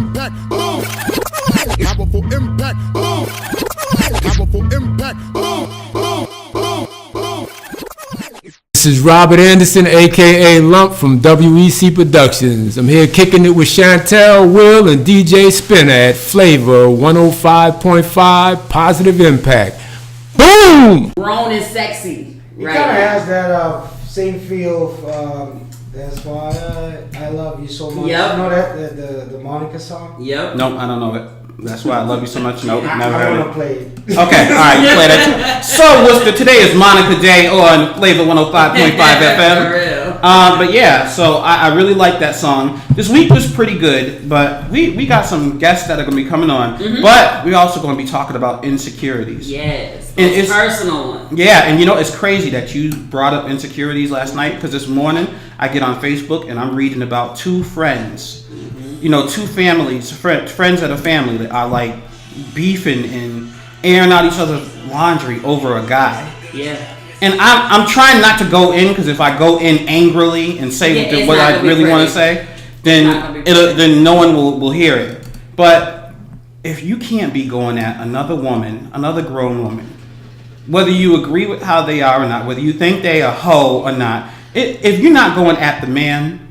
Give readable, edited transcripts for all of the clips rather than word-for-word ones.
impact. Boom. Powerful impact. Boom. Powerful impact. Boom. Boom. Boom. Boom. This is Robert Anderson, aka Lump from WEC Productions. I'm here kicking it with Chantel, Will, and DJ Spinner at Flavor 105.5 Positive Impact. Boom! Grown and sexy. It Right. kind of has that same feel of that's why I love you so much. Yep. You know that the Monica song? Yep. Nope, I don't know it. That's why I love you so much. Nope, never I heard want to it. play it. Okay, all right, you play that. So, today is Monica Day on Flavor 105.5 FM. For real. But yeah, so I really like that song. This week was pretty good, but we got some guests that are going to be coming on. Mm-hmm. But we're also going to be talking about insecurities. Yes, And it's personal ones. Yeah, and you know, it's crazy that you brought up insecurities last night, because this morning I get on Facebook and I'm reading about two friends. You know, two families, friends of the family that are like beefing and airing out each other's laundry over a guy. Yeah. And I'm trying not to go in, because if I go in angrily and say what I really want to say, then no one will hear it. But if you can't be going at another woman, another grown woman, whether you agree with how they are or not, whether you think they a hoe or not, if you're not going at the man,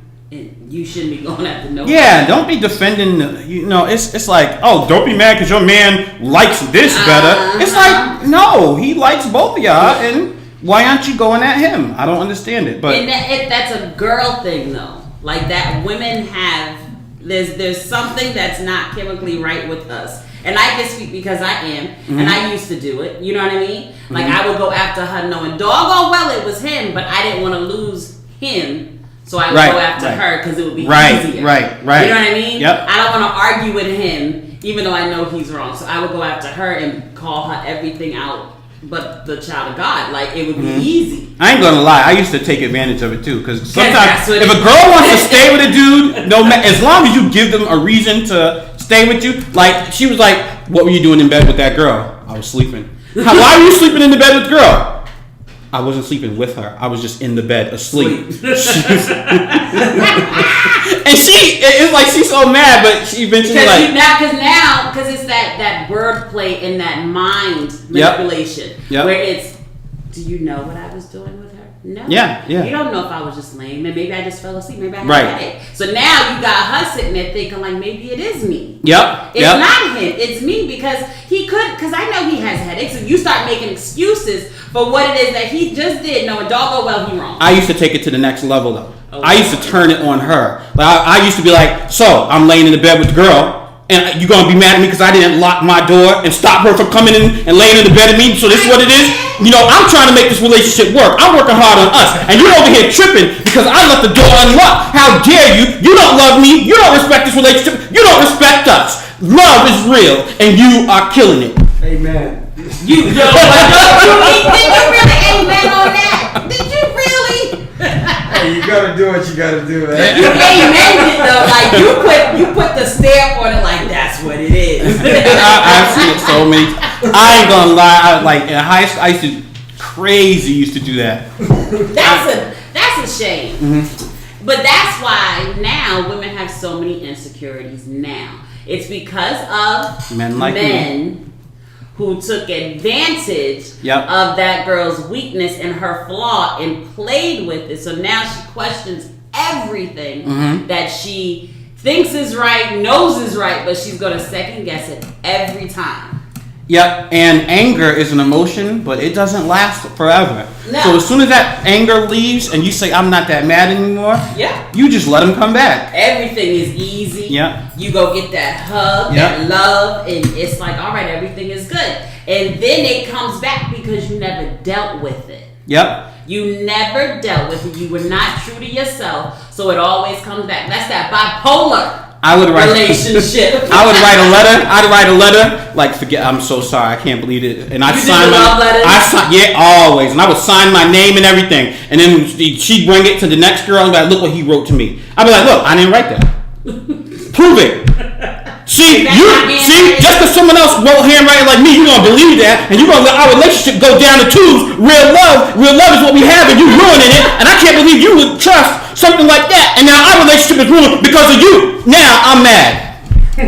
you shouldn't be going after no. Yeah, don't be defending. It's like, oh, don't be mad because your man likes this better. It's like, no, he likes both of y'all, and why aren't you going at him? I don't understand it. But and that's a girl thing, though. Like that, women have there's something that's not chemically right with us. And I can speak because I am, and I used to do it. You know what I mean? Like I would go after her knowing doggone well it was him, but I didn't want to lose him. So I would go after her because it would be easier. Right. You know what I mean? Yep. I don't want to argue with him, even though I know he's wrong. So I would go after her and call her everything out but the child of God. Like, it would be easy. I ain't gonna lie, I used to take advantage of it too, because sometimes if a girl wants to stay with a dude, as long as you give them a reason to stay with you. Like, she was like, what were you doing in bed with that girl? I was sleeping. Why were you sleeping in the bed with the girl? I wasn't sleeping with her. I was just in the bed asleep. And it's like she's so mad, but she eventually because it's that wordplay and that mind manipulation where it's, do you know what I was doing with her? No. Yeah. You don't know if I was just lame, and maybe I just fell asleep. Maybe I had a headache. So now you got her sitting there thinking like, maybe it is me. It's not him. It's me because I know he has headaches, and you start making excuses for what it is that he just did, knowing doggone well he wrong. I used to take it to the next level though. I used to turn it on her. Like I used to be like, so I'm laying in the bed with the girl, and you gonna be mad at me because I didn't lock my door and stop her from coming in and laying in the bed with me? So this is what it is? You know, I'm trying to make this relationship work. I'm working hard on us, and you're over here tripping because I left the door unlocked. How dare you? You don't love me. You don't respect this relationship. You don't respect us. Love is real, and you are killing it. Amen. Did you really amen on that? Did you really? Hey, you gotta do what you gotta do, man. You amen it though, like you put the stamp on it, like that's what it is. I've seen it so many. I ain't gonna lie. In high school, I used to do that. That's a shame. Mm-hmm. But that's why now women have so many insecurities. Now it's because of men like me, who took advantage of that girl's weakness and her flaw and played with it. So now she questions everything that she thinks is right, knows is right, but she's going to second guess it every time. Yep, and anger is an emotion, but it doesn't last forever. No. So as soon as that anger leaves and you say, I'm not that mad anymore, you just let them come back. Everything is easy. Yeah. You go get that hug, that love, and it's like, all right, everything is good. And then it comes back because you never dealt with it. Yep. You never dealt with it. You were not true to yourself, so it always comes back. That's that bipolar. Relationship. I'd write a letter like, I'm so sorry, I can't believe it. And love letters? Always. And I would sign my name and everything. And then she'd bring it to the next girl and be like, look what he wrote to me. I'd be like, look, I didn't write that. Prove it. See, just because someone else wrote handwriting like me, you're going to believe that, and you're going to let our relationship go down the tubes. Real love is what we have, and you ruining it, and I can't believe you would trust something like that, and now our relationship is ruined because of you. Now I'm mad.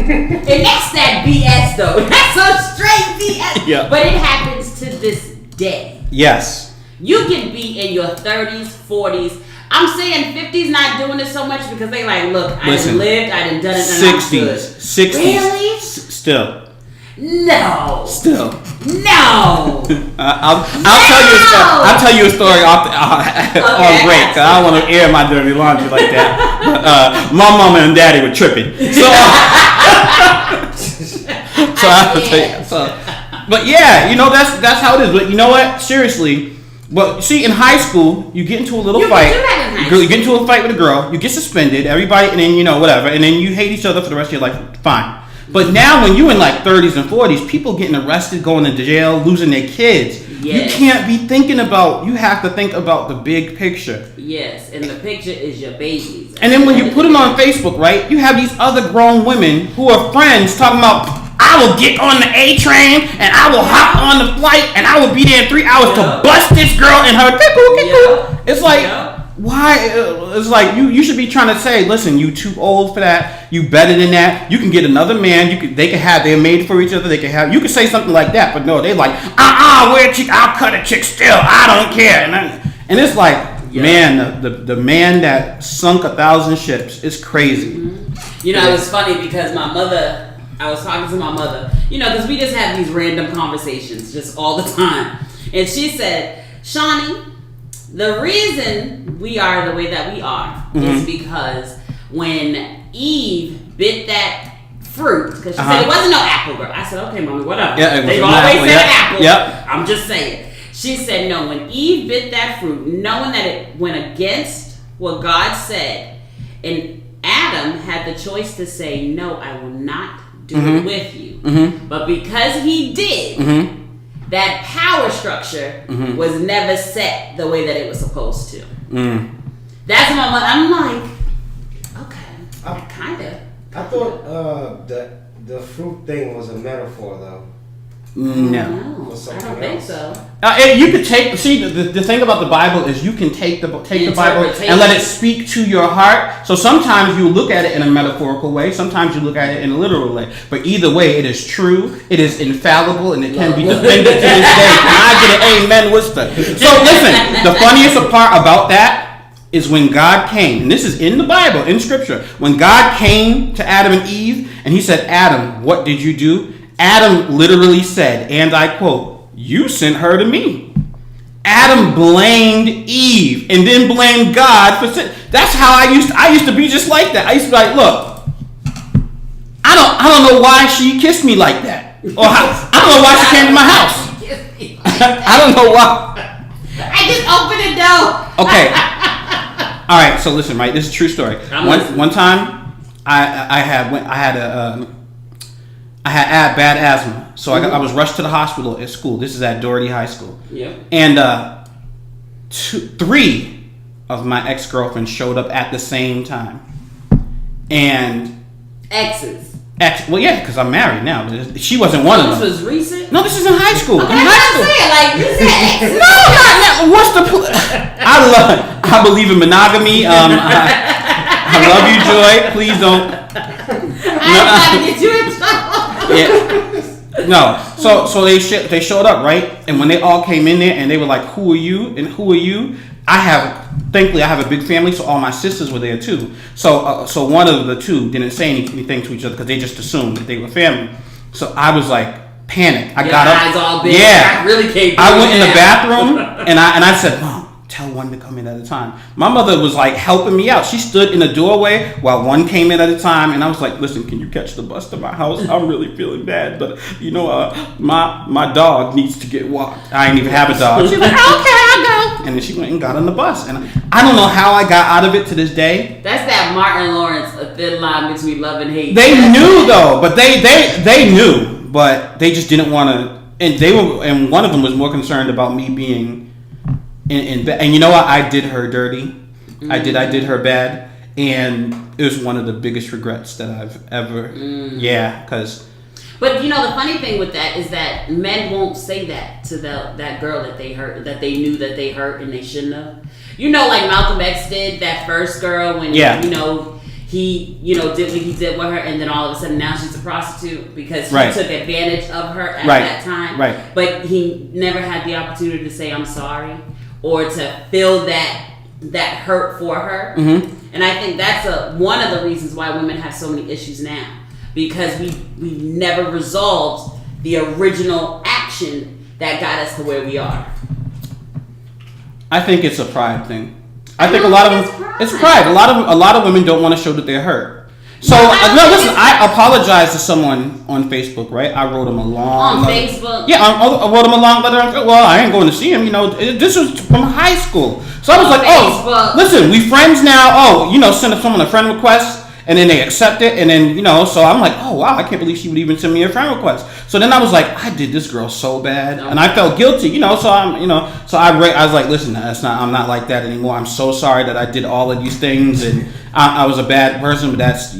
And that's that BS though. That's a straight BS. Yeah. But it happens to this day. Yes. You can be in your 30s, 40s. I'm saying 50s not doing it so much because they like, look, I done lived, I done done it, and I'm good. 60s. Really? Still. No. Still. No. I'll tell you a story off on break. Cause I don't want to air my dirty laundry like that. But, my mama and daddy were tripping. So I'll tell you. But yeah, that's how it is. But you know what? Seriously. But see, in high school, you get into a little fight. You get into a fight with a girl. You get suspended. Everybody, and then whatever, and then you hate each other for the rest of your life. Fine. But now, when you're in like 30s and 40s, people getting arrested, going to jail, losing their kids. Yes. You can't be thinking about. You have to think about the big picture. Yes, and the picture is your babies. And then when you put it on Facebook, right? You have these other grown women who are friends talking about, I will get on the A train and I will hop on the flight and I will be there in 3 hours to bust this girl and her. It's like, why? It's like you should be trying to say, listen, you too old for that. You better than that. You can get another man. They're made for each other. You can say something like that, but no, they like, wear a chick. I'll cut a chick still. I don't care. And it's like, man, the man that sunk 1,000 ships is crazy. Mm-hmm. It was funny because I was talking to my mother, because we just have these random conversations just all the time. And she said, Shawnee, the reason we are the way that we are is because when Eve bit that fruit, because she said it wasn't no apple, girl. I said, okay, mommy, whatever. Yeah, they've always said apple. Yep. I'm just saying. She said, no, when Eve bit that fruit, knowing that it went against what God said, and Adam had the choice to say, no, I will not do it with you. But because he did, that power structure was never set the way that it was supposed to. That's my mother. I'm like, okay, kind of. I thought the fruit thing was a metaphor, though. No, I don't think so. You could the thing about the Bible is you can take the Bible and let it speak to your heart. So sometimes you look at it in a metaphorical way, sometimes you look at it in a literal way. But either way, it is true, it is infallible, and it can be defended to this day. And I get an amen whisper. So listen, the funniest part about that is when God came, and this is in the Bible, in Scripture, when God came to Adam and Eve, and he said, Adam, what did you do? Adam literally said, and I quote, you sent her to me. Adam blamed Eve and then blamed God for sin. That's how I used to be just like that. I used to be like, look, I don't know why she kissed me like that. Or I don't know why she came to my house. I don't know why. I just opened the door. Okay. All right, so listen, right? This is a true story. One time I had bad asthma, so I was rushed to the hospital at school. This is at Doherty High School. Yeah. And 3 of my ex-girlfriends showed up at the same time. And exes. Well, yeah, because I'm married now. She wasn't one of them. This was recent? No, this is in high school. Okay, in high school. You said exes. No, not. What's the? I believe in monogamy. I love you, Joy. Please don't. I'm trying to get you in trouble. Yeah. No. So they showed up, right? And when they all came in there and they were like, "Who are you?" and "Who are you?" Thankfully, I have a big family, so all my sisters were there too. So one of the two didn't say anything to each other because they just assumed that they were family. So I was like panicked. I got up. Eyes all big. Yeah. I really can't. I went in the bathroom and I said, "Mom, tell one to come in at a time." My mother was like helping me out. She stood in the doorway while one came in at a time, and I was like, "Listen, can you catch the bus to my house? I'm really feeling bad, but my dog needs to get walked. I didn't even have a dog." She's like, "Okay, I'll go." And then she went and got on the bus, and I don't know how I got out of it to this day. That's that Martin Lawrence, a thin line between love and hate. They knew though, but they knew, but they just didn't want to. And one of them was more concerned about me being. And you know what? I did her dirty. Mm-hmm. I did her bad, and it was one of the biggest regrets that I've ever. Yeah, because. But the funny thing with that is that men won't say that to that girl that they hurt, that they knew that they hurt and they shouldn't have. Like Malcolm X did that first girl when he, did what he did with her, and then all of a sudden now she's a prostitute because he Right. took advantage of her at Right. that time. Right. But he never had the opportunity to say I'm sorry or to feel that hurt for her. Mm-hmm. And I think that's one of the reasons why women have so many issues now, because we never resolved the original action that got us to where we are. I think it's a pride thing. I think a lot of them, it's pride. A lot of women don't want to show that they're hurt. So listen, I apologized to someone on Facebook, right? I wrote him a long On letter. Facebook? Yeah, I wrote him a long letter. Well, I ain't going to see him. This was from high school. So I was On like, Facebook. listen, we friends now. Send someone a friend request. And then they accept it, and then so I'm like, oh wow, I can't believe she would even send me a friend request. So then I was like, I did this girl so bad, and I felt guilty, So I was like, listen, I'm not like that anymore. I'm so sorry that I did all of these things, and I was a bad person, but that's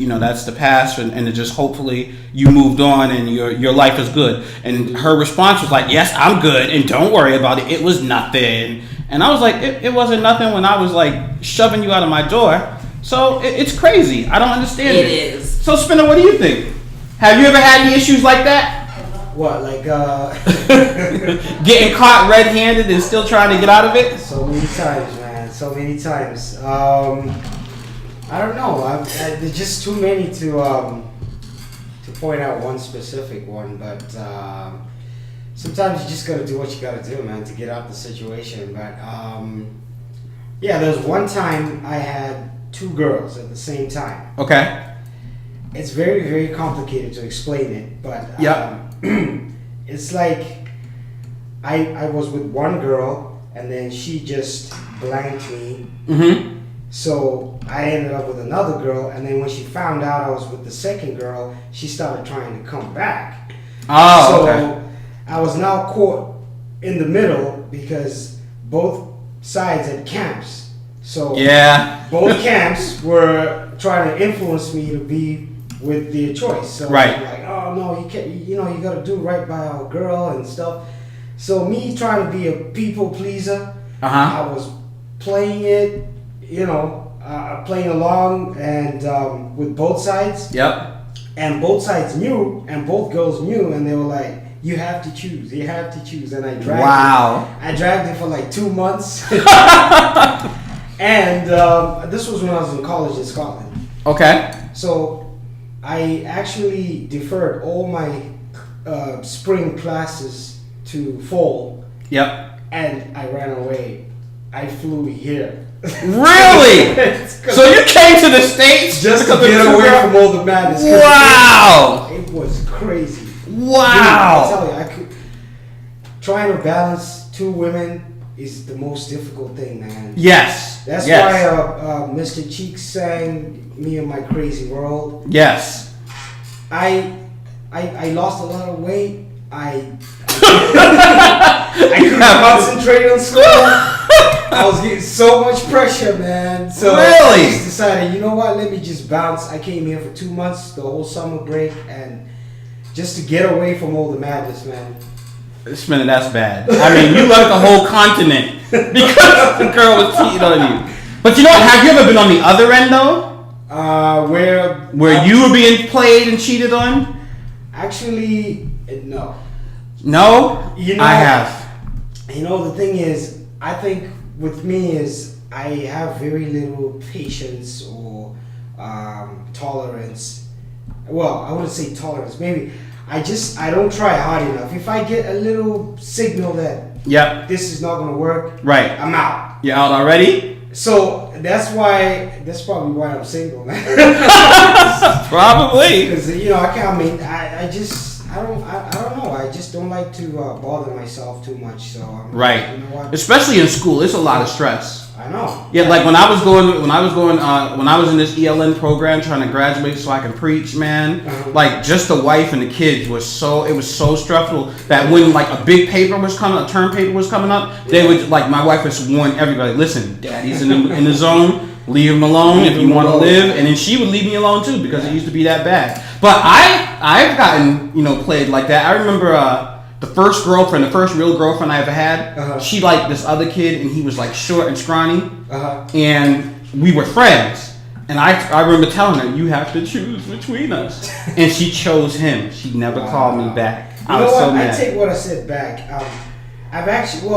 the past, and to just hopefully you moved on and your life is good. And her response was like, yes, I'm good, and don't worry about it. It was nothing. And I was like, it wasn't nothing when I was like shoving you out of my door. So it's crazy. I don't understand it. It is. So Spinner, what do you think? Have you ever had any issues like that? What, like, Getting caught red-handed and still trying to get out of it? So many times, man. So many times. I don't know. There's just too many to point out one specific one, but sometimes you just gotta do what you gotta do, man, to get out the situation. But yeah, there was one time I had 2 girls at the same time. Okay. It's very, very complicated to explain it, but it's like I was with one girl and then she just blanked me. Mm-hmm. So I ended up with another girl, and then when she found out I was with the second girl, she started trying to come back. Oh, so okay. I was now caught in the middle because both sides had camps. So Yeah. both camps were trying to influence me to be with their choice. So Right. like, oh no, you can't. You got to do right by our girl and stuff. So me trying to be a people pleaser, I was playing it, playing along and with both sides. Yep. And both sides knew, and both girls knew, and they were like, "You have to choose. You have to choose." And I dragged. Wow. I dragged it for like 2 months. And this was when I was in college in Scotland. Okay. So I actually deferred all my spring classes to fall, Yep. and I ran away. I flew here. Really? So you came to the States Just to because of get the away girl? from all the madness. 'Cause Wow. It was crazy. Wow. Dude, I tell you, trying to balance 2 women is the most difficult thing, man. Yes. That's yes. why Mr. Cheeks sang "Me and My Crazy World." Yes. I lost a lot of weight. I couldn't concentrate on school. I was getting so much pressure, man. So Really? I just decided, you know what? Let me just bounce. I came here for 2 months, the whole summer break, and just to get away from all the madness, man. Spinner, that's bad. I mean, you left the whole continent because the girl was cheating on you. But you know what? Have you ever been on the other end though? Where You were being played and cheated on? Actually, no. No? I have. The thing is, I think with me is I have very little patience or tolerance. Well, I wouldn't say tolerance. Maybe I don't try hard enough. If I get a little signal that Yep. this is not going to work, Right. I'm out. You out already? So that's probably why I'm single, man. Probably. Because I don't know. I just don't like to bother myself too much. So I'm Right. You know what? Especially in school, it's a lot of stress. I know. Yeah, like when I was in this ELN program trying to graduate so I can preach, man. Like just the wife and the kids it was so stressful that when like a big paper was coming, a term paper was coming up, they would like my wife would warn everybody, listen, Daddy's in the zone. Leave him alone if you want to live, and then she would leave me alone too because it used to be that bad. But I've gotten played like that. I remember the first real girlfriend I ever had. She liked this other kid, and he was like short and scrawny, and we were friends. And I remember telling her, you have to choose between us. And she chose him. She never called me back. I was so mad. I take what I said back. I've actually,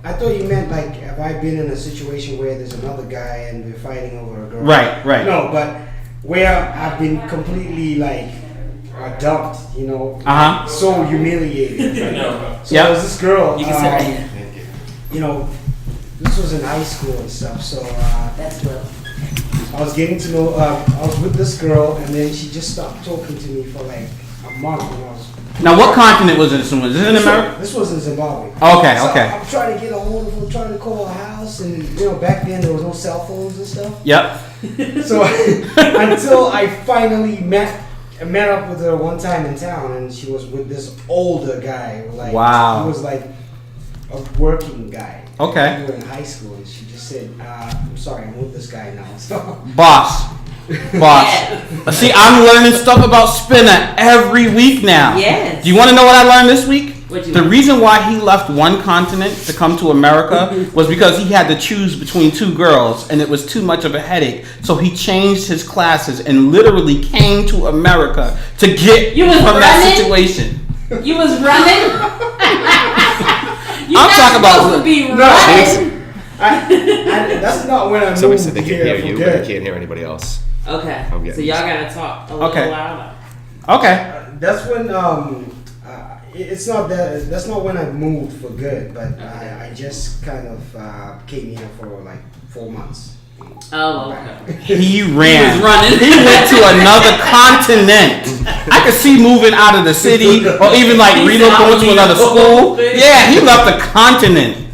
I thought you meant like, have I been in a situation where there's another guy and we're fighting over a girl? Right. No, but where I've been completely like dumped, so humiliated. Right? So there was this girl, this was in high school and stuff, so That's Will. I was getting to know, I was with this girl and then she just stopped talking to me for like a month and I was... Now, what continent was this in? Was this in America? This was in Zimbabwe. Okay. I'm trying to get a hold of her, trying to call her house, and back then there was no cell phones and stuff. Yep. So until I finally met up with her one time in town, and she was with this older guy. Like, wow. He was like a working guy. Okay. We were in high school, and she just said, "I'm sorry, I'm with this guy now." So. Boss. See, I'm learning stuff about Spinner every week now. Yes. Do you want to know what I learned this week? The reason why he left one continent to come to America was because he had to choose between two girls and it was too much of a headache. So he changed his classes and literally came to America to get from that situation. You was running? I'm talking about to be running. That's not when I moved. Somebody said they can here hear for you, good. but they can't hear anybody else. Okay. So y'all gotta talk a little louder. Okay. That's when it's not that. That's not when I moved for good, but I just kind of came here for like 4 months. Oh, okay. He ran. He was running. He went to another continent. I could see moving out of the city or even like relocating to another school. Yeah, he left the continent.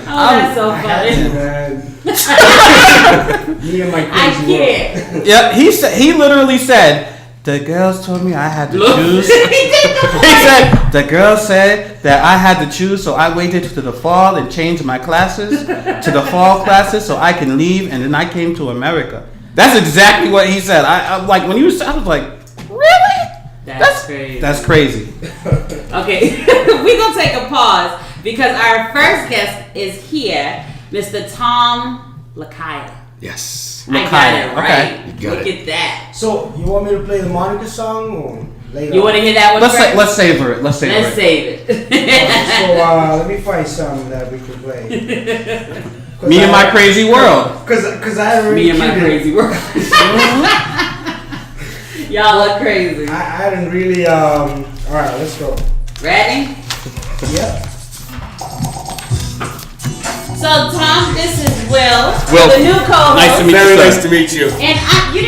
Oh, that's so funny. Me and my I crazy can't. Yeah, he literally said, the girls told me I had to choose. He said, the girls said that I had to choose, so I waited to the fall and changed my classes to the fall classes so I can leave, and then I came to America. That's exactly what he said. I'm like, when you said, I was like, really? That's crazy. That's crazy. Okay, we're going to take a pause because our first guest is here, Mr. Tom Lakaya. Yes. I got it right. Okay. You got Look it. at that. So you want me to play the Monica song or later? You want to hear that one first? Let's savor it. Let's savor save it. So let me find some that we can play. Me and My Crazy World. Because I already Me and My Crazy World. Y'all look crazy. I didn't really. All right, let's go. Ready? Yeah. So Tom, this is Will. Will. The new co-host. Nice to meet you. Very sir. nice to meet you. And you